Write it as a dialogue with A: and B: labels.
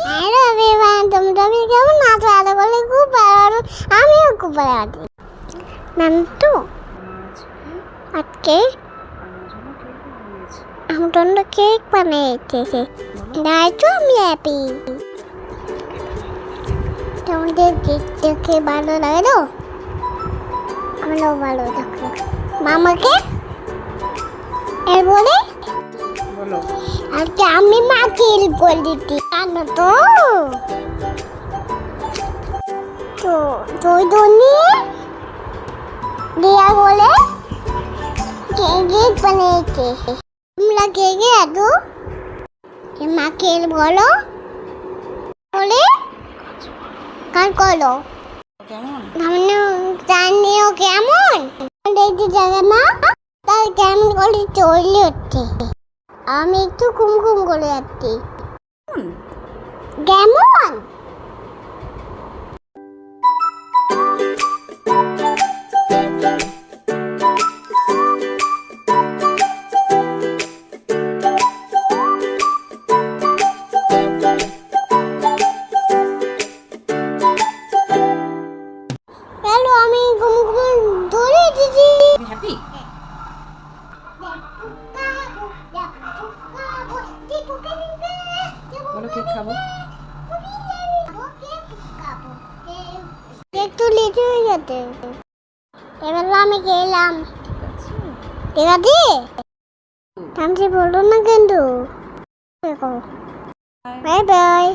A: Hello everyone, তোমরা কেমন আছো? আশা করি খুব ভালো আছো। আমিও খুব ভালো আছি। নান্তু আজকে আমার জন্য কেক বানিয়েছে। তাই তো আমি হ্যাপি। তোমাদের কেক দেখে ভালো লাগে তো? আমারও ভালো লাগে। মামাকে এর বলে আজকে আমি মাকে হেল্প করে দিচ্ছি, জানো তো? তো তুই ধনি দিয়া বলে কেক বানিয়েছে। তোমরা কেকে এত মাকে বলো বলে কার করো
B: কেমন
A: জানিও কেমন দেখতে যাবে না, তার কেমন করে চলে হচ্ছে। আমি একটু কুমকুম করে যাচ্ছি। কেমন হ্যালো, আমি কুমকুম ধরে দিচ্ছি।
B: হ্যাপি বলো কেক খাবো।
A: একটু লিচু হয়ে যেতে এবার আমি খেলাম। ঠিক আছে, আমি বললো না কিন্তু। Bye bye.